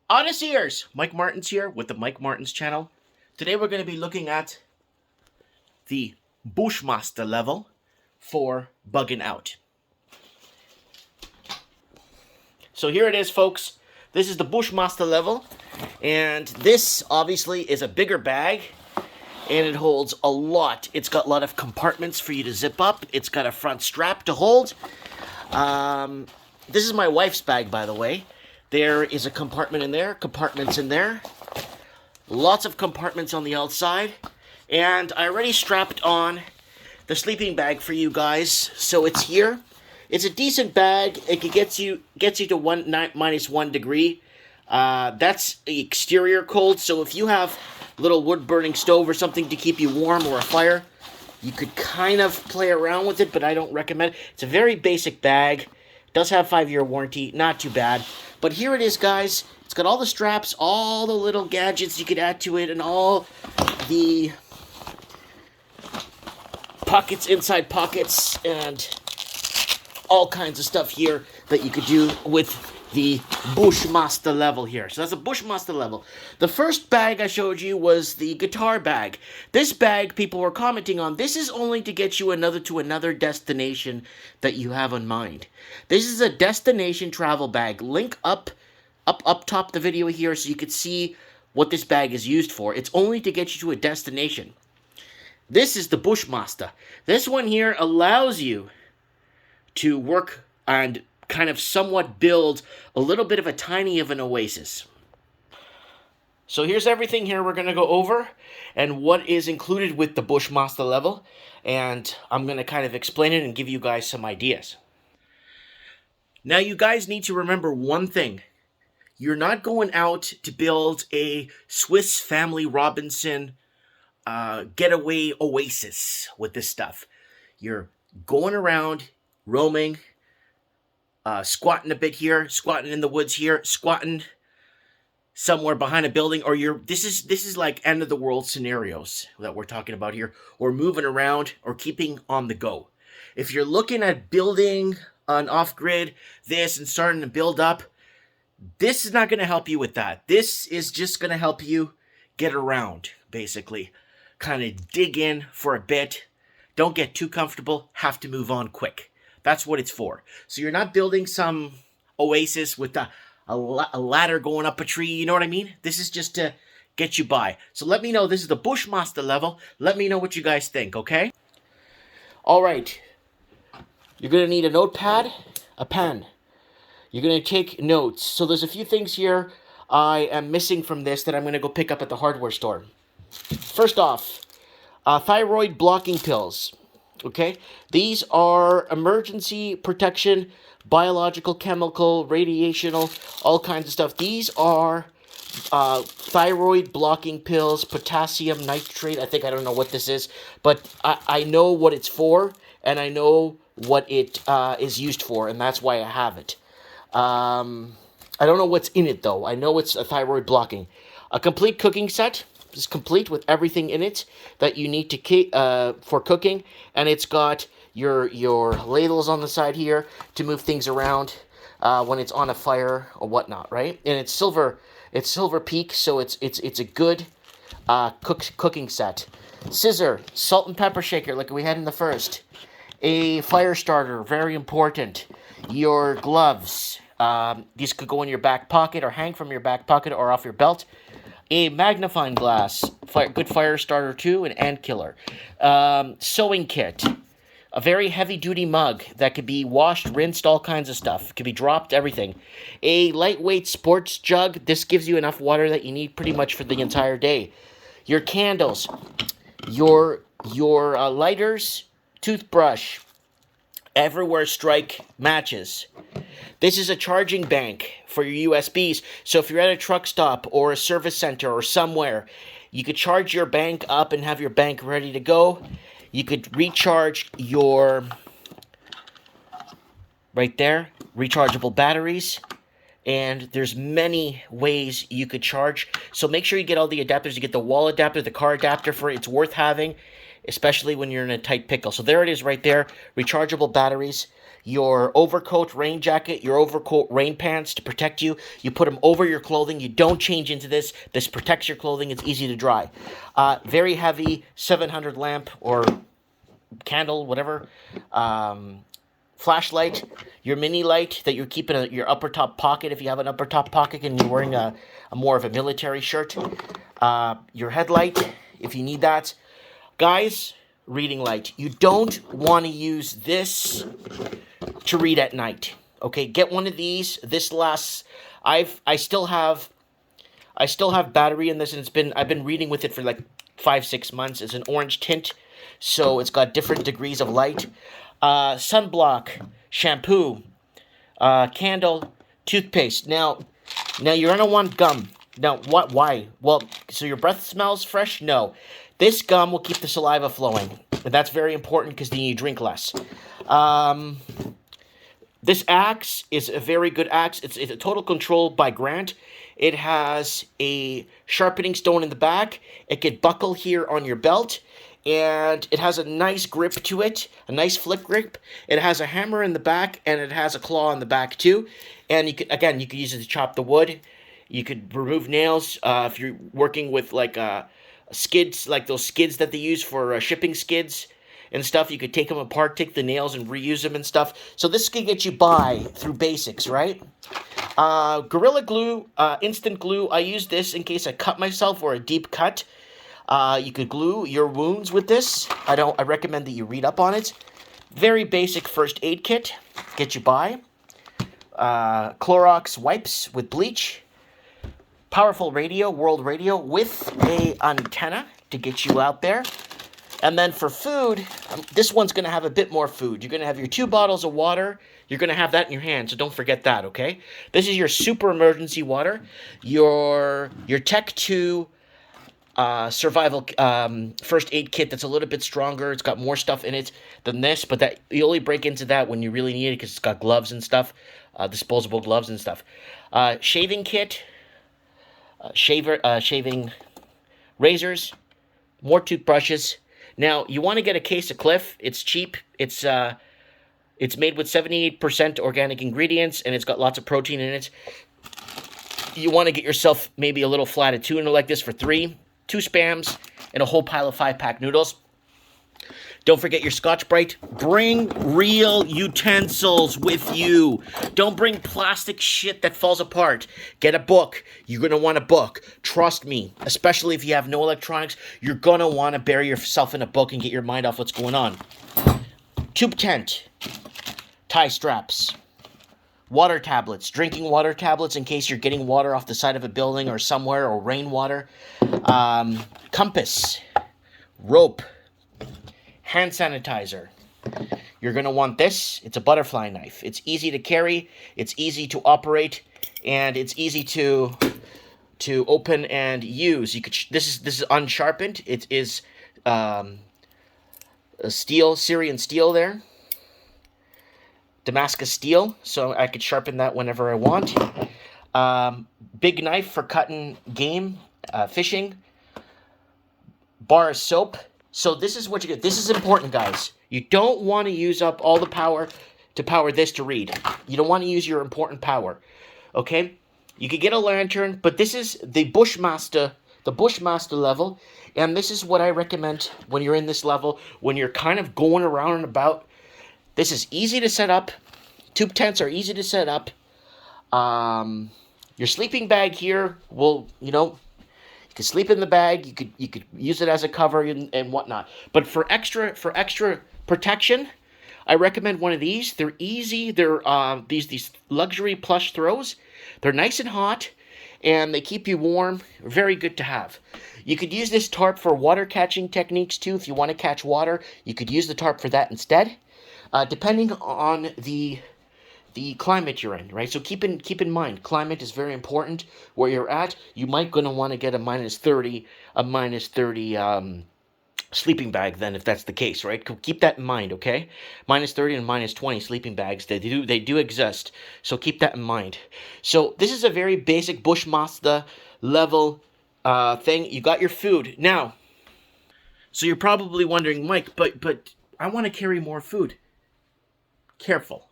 Odysseyers! Mike Martins here with the Mike Martins channel. Today we're going to be looking at the bushmaster level for bugging out. So here it is, folks. This is the bushmaster level, and this obviously is a bigger bag, and it holds a lot. It's got a lot of compartments for you to zip up. It's got a front strap to hold. This is my wife's bag, by the way. There is a compartment in there, compartments in there. Lots of compartments on the outside. And I already strapped on the sleeping bag for you guys, so it's here. It's a decent bag. It gets you to -1 degree. That's the exterior cold, so if you have a little wood-burning stove or something to keep you warm or a fire, you could kind of play around with it, but I don't recommend it. It's a very basic bag. It does have 5-year warranty, not too bad. But here it is, guys. It's got all the straps, all the little gadgets you could add to it, and all the pockets, inside pockets, and all kinds of stuff here that you could do with the bushmaster level here. So that's a bushmaster level. The first bag I showed you was the guitar bag. This bag, people were commenting on, this is only to get you to another destination that you have in mind. This is a destination travel bag. Link up top the video here so you could see what this bag is used for. It's only to get you to a destination. This is the bushmaster. This one here allows you to work and kind of somewhat build a little bit of a tiny of an oasis. So here's everything here we're going to go over and what is included with the bushmaster level, and I'm going to kind of explain it and give you guys some ideas. Now you guys need to remember one thing. You're not going out to build a Swiss Family Robinson getaway oasis with this stuff. You're going around, roaming, squatting a bit here, squatting in the woods here, squatting somewhere behind a building, or this is like end of the world scenarios that we're talking about here, or moving around or keeping on the go. If you're looking at building an off-grid this and starting to build up, this is not going to help you with that. This is just going to help you get around, basically. Kind of dig in for a bit. Don't get too comfortable. Have to move on quick. That's what it's for. So you're not building some oasis with a ladder going up a tree, you know what I mean? This is just to get you by. So let me know. This is the bushmaster level. Let me know what you guys think, okay? All right. You're going to need a notepad, a pen. You're going to take notes. So there's a few things here I am missing from this that I'm going to go pick up at the hardware store. First off, thyroid blocking pills. Okay, these are emergency protection, biological, chemical, radiational, all kinds of stuff. These are thyroid blocking pills, potassium nitrate. I don't know what this is, but I know what it's for, and I know what it is used for, and that's why I have it. I don't know what's in it, though. I know it's a thyroid blocking. A complete cooking set. Is complete with everything in it that you need to for cooking, and it's got your ladles on the side here to move things around when it's on a fire or whatnot, right? And it's silver peak, so it's a good cooking set. Scissor, salt and pepper shaker like we had in the first. A fire starter, very important. Your gloves. These could go in your back pocket or hang from your back pocket or off your belt. A magnifying glass, good fire starter too, an ant killer. Sewing kit, a very heavy-duty mug that could be washed, rinsed, all kinds of stuff. It could be dropped, everything. A lightweight sports jug. This gives you enough water that you need pretty much for the entire day. Your candles, your lighters, toothbrush, everywhere strike matches. This is a charging bank for your USBs. So if you're at a truck stop or a service center or somewhere, you could charge your bank up and have your bank ready to go. You could recharge your, right there, rechargeable batteries. And there's many ways you could charge. So make sure you get all the adapters. You get the wall adapter, the car adapter for it. It's worth having, especially when you're in a tight pickle. So there it is right there, rechargeable batteries. your overcoat, rain jacket, your overcoat, rain pants to protect you. You put them over your clothing. You don't change into this. This protects your clothing. It's easy to dry. Very heavy 700 lamp or candle, whatever. Flashlight, your mini light that you're keeping in your upper top pocket if you have an upper top pocket and you're wearing a more of a military shirt. Your headlight if you need that. Guys, reading light. You don't want to use this to read at night. Okay, get one of these. This lasts. I still have battery in this, and I've been reading with it for like 5-6 months. It's an orange tint, so it's got different degrees of light. Sunblock, shampoo, candle, toothpaste. Now you're gonna want gum. Now, what? Why? Well, so your breath smells fresh? No. This gum will keep the saliva flowing. And that's very important because then you drink less. This axe is a very good axe. It's a Total Control by Grant. It has a sharpening stone in the back. It can buckle here on your belt. And it has a nice grip to it, a nice flip grip. It has a hammer in the back, and it has a claw in the back too. And you could use it to chop the wood. You could remove nails if you're working with like skids, like those skids that they use for shipping skids and stuff. You could take them apart, take the nails, and reuse them and stuff. So this can get you by through basics, right? Gorilla Glue, instant glue. I use this in case I cut myself or a deep cut. You could glue your wounds with this. I recommend that you read up on it. Very basic first aid kit. Get you by. Clorox wipes with bleach. Powerful radio, world radio, with a antenna to get you out there. And then for food, this one's going to have a bit more food. You're going to have your 2 bottles of water. You're going to have that in your hand, so don't forget that, okay? This is your super emergency water. Your Tech 2 survival first aid kit that's a little bit stronger. It's got more stuff in it than this, but that you only break into that when you really need it because it's got gloves and stuff, disposable gloves and stuff. Shaving kit, shaving razors, more toothbrushes. Now you want to get a case of Cliff. It's cheap. It's made with 78% organic ingredients, and it's got lots of protein in it. You want to get yourself maybe a little flat of tuna like this for 3. 2 Spams, and a whole pile of 5-pack noodles. Don't forget your Scotch-Brite. Bring real utensils with you. Don't bring plastic shit that falls apart. Get a book. You're going to want a book. Trust me, especially if you have no electronics, you're going to want to bury yourself in a book and get your mind off what's going on. Tube tent. Tie straps. Water tablets, drinking water tablets in case you're getting water off the side of a building or somewhere, or rainwater. Compass, rope, hand sanitizer. You're going to want this. It's a butterfly knife. It's easy to carry, it's easy to operate, and it's easy to open and use. You could. This is unsharpened. It is a steel, Syrian steel there. Damascus steel, so I could sharpen that whenever I want. Big knife for cutting game, fishing. Bar of soap. So this is what you get. This is important, guys. You don't want to use up all the power to power this to read. You don't want to use your important power. Okay? You could get a lantern, but this is the bushmaster level, and this is what I recommend when you're in this level, when you're kind of going around and about. This is easy to set up. Tube tents are easy to set up. Your sleeping bag here will, you can sleep in the bag. You could use it as a cover and whatnot. But for extra protection, I recommend one of these. They're easy. They're these luxury plush throws. They're nice and hot, and they keep you warm. Very good to have. You could use this tarp for water catching techniques too. If you want to catch water, you could use the tarp for that instead. Depending on the climate you're in, right? So keep in mind, climate is very important. Where you're at, you might gonna want to get a minus 30 sleeping bag then, if that's the case, right? Keep that in mind, okay? Minus 30 and minus 20 sleeping bags, they do exist. So keep that in mind. So this is a very basic bushmaster level thing. You got your food now. So you're probably wondering, Mike, but I want to carry more food. Careful.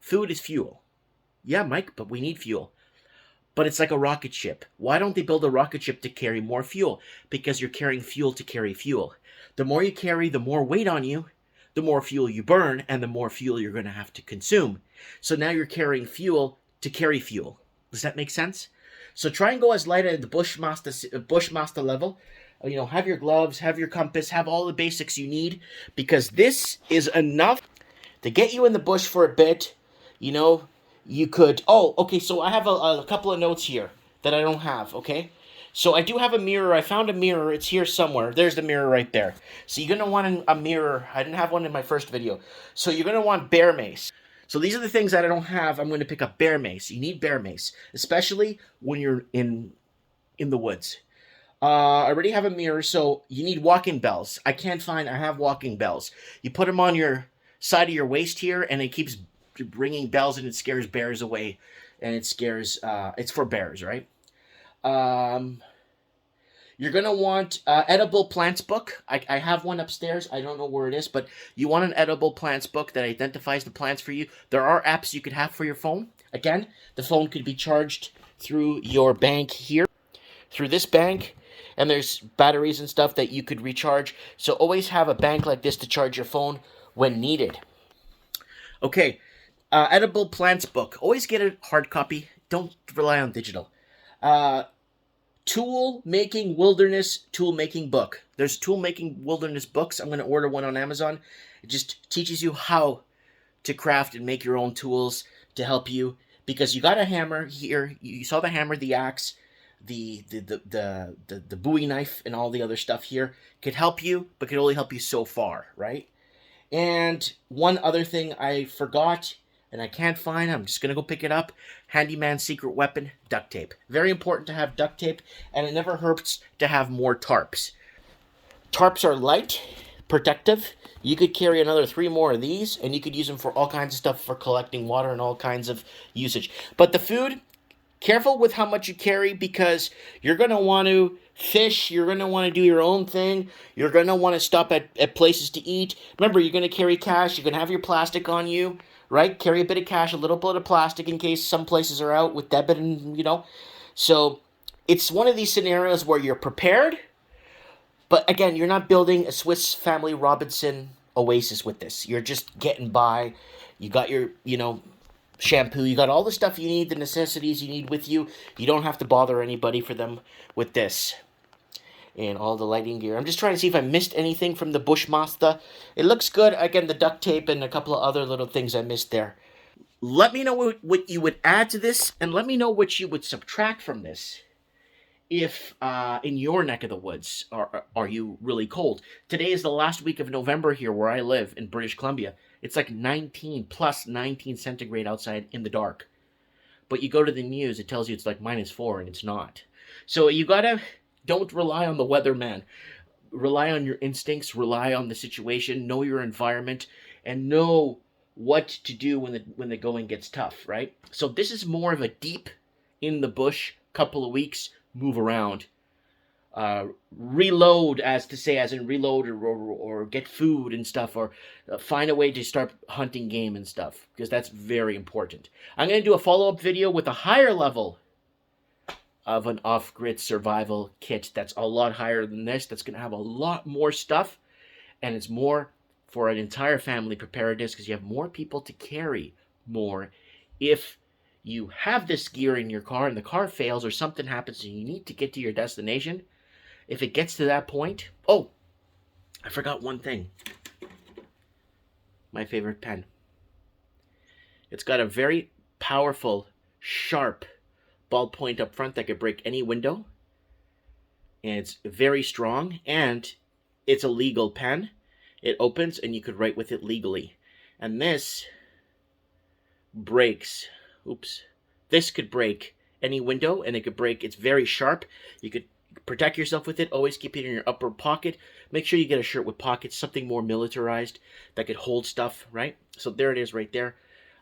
Food is fuel. Yeah, Mike, but we need fuel. But it's like a rocket ship. Why don't they build a rocket ship to carry more fuel? Because you're carrying fuel to carry fuel. The more you carry, the more weight on you, the more fuel you burn, and the more fuel you're going to have to consume. So now you're carrying fuel to carry fuel. Does that make sense? So try and go as light at the bushmaster level. Have your gloves, have your compass, have all the basics you need, because this is enough to get you in the bush for a bit. You could, okay, so I have a couple of notes here that I don't have, okay? So I do have a mirror. I found a mirror. It's here somewhere. There's the mirror right there. So you're going to want a mirror. I didn't have one in my first video. So you're going to want bear mace. So these are the things that I don't have. I'm going to pick up bear mace. You need bear mace, especially when you're in the woods. I already have a mirror, so you need walking bells. I have walking bells. You put them on your side of your waist here, and it keeps ringing bells, and it scares bears away, and it's for bears, right? You're going to want edible plants book. I have one upstairs. I don't know where it is, but you want an edible plants book that identifies the plants for you. There are apps you could have for your phone. Again, the phone could be charged through your bank here, through this bank, and there's batteries and stuff that you could recharge. So always have a bank like this to charge your phone when needed. Okay, edible plants book. Always get a hard copy. Don't rely on digital. Tool making wilderness tool making book. There's tool making wilderness books. I'm going to order one on Amazon. It just teaches you how to craft and make your own tools to help you, because you got a hammer here. You saw the hammer, the axe, the Bowie knife, and all the other stuff here could help you, but could only help you so far, right? And one other thing I forgot and I can't find, I'm just going to go pick it up. Handyman secret weapon, duct tape. Very important to have duct tape, and it never hurts to have more tarps. Tarps are light, protective. You could carry another 3 more of these, and you could use them for all kinds of stuff, for collecting water and all kinds of usage. But the food, careful with how much you carry, because you're going to want to fish, you're going to want to do your own thing, you're going to want to stop at places to eat. Remember, you're going to carry cash, you're going to have your plastic on you, right? Carry a bit of cash, a little bit of plastic in case some places are out with debit and, So it's one of these scenarios where you're prepared, but again, you're not building a Swiss Family Robinson oasis with this. You're just getting by. You got your, shampoo. You got all the stuff you need, the necessities you need with you. You don't have to bother anybody for them with this. And all the lighting gear. I'm just trying to see if I missed anything from the bushmaster. It looks good. Again, the duct tape and a couple of other little things I missed there. Let me know what you would add to this, and let me know what you would subtract from this if in your neck of the woods are you really cold. Today is the last week of November here where I live in British Columbia. It's like 19 plus 19 centigrade outside in the dark. But you go to the news, it tells you it's like -4, and it's not. So you gotta, don't rely on the weatherman. Rely on your instincts, rely on the situation, know your environment, and know what to do when the going gets tough, right? So this is more of a deep in the bush, couple of weeks, move around. Reload, as in reload or get food and stuff, or find a way to start hunting game and stuff, because that's very important. I'm going to do a follow-up video with a higher level of an off-grid survival kit that's a lot higher than this, that's going to have a lot more stuff, and it's more for an entire family preparedness, because you have more people to carry more if you have this gear in your car and the car fails or something happens and you need to get to your destination. If it gets to that point... Oh, I forgot one thing. My favorite pen. It's got a very powerful, sharp ballpoint up front that could break any window. And it's very strong, and it's a legal pen. It opens and you could write with it legally. And this breaks... Oops. This could break any window, and it could break... It's very sharp. You could protect yourself with it. Always keep it in your upper pocket. Make sure you get a shirt with pockets, something more militarized that could hold stuff, right? So there it is right there.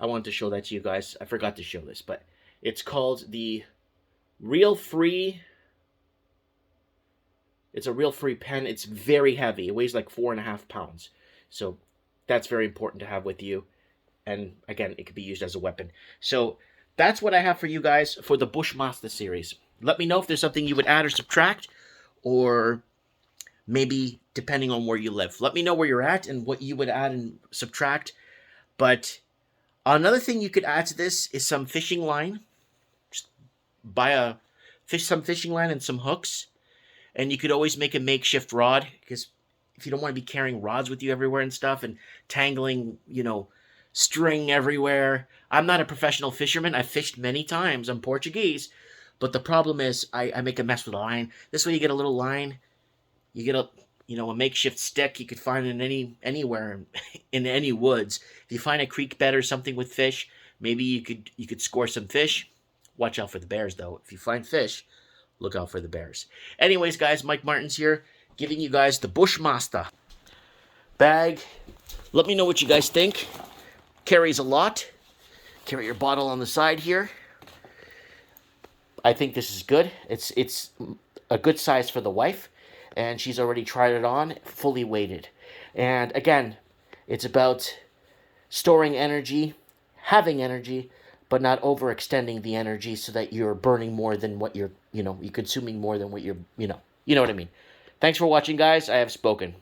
I wanted to show that to you guys. I forgot to show this, but it's called the Real Free. It's a Real Free pen. It's very heavy. It weighs like 4.5 pounds. So that's very important to have with you. and again, it could be used as a weapon. So that's what I have for you guys for the Bushmaster series. Let me know if there's something you would add or subtract, or maybe depending on where you live. Let me know where you're at and what you would add and subtract. But another thing you could add to this is some fishing line. Just buy some fishing line and some hooks, and you could always make a makeshift rod, because if you don't want to be carrying rods with you everywhere and stuff and tangling, string everywhere. I'm not a professional fisherman. I've fished many times. I'm Portuguese. But the problem is I make a mess with the line. This way you get a little line. You get a makeshift stick you could find in anywhere in any woods. If you find a creek bed or something with fish, maybe you could score some fish. Watch out for the bears, though. If you find fish, look out for the bears. Anyways, guys, Mike Martins here, giving you guys the Bushmaster bag. Let me know what you guys think. Carries a lot. Carry your bottle on the side here. I think this is good. It's a good size for the wife, and she's already tried it on, fully weighted. And again, it's about storing energy, having energy, but not overextending the energy so that you're burning more than what you're consuming more than what you're what I mean. Thanks for watching, guys. I have spoken.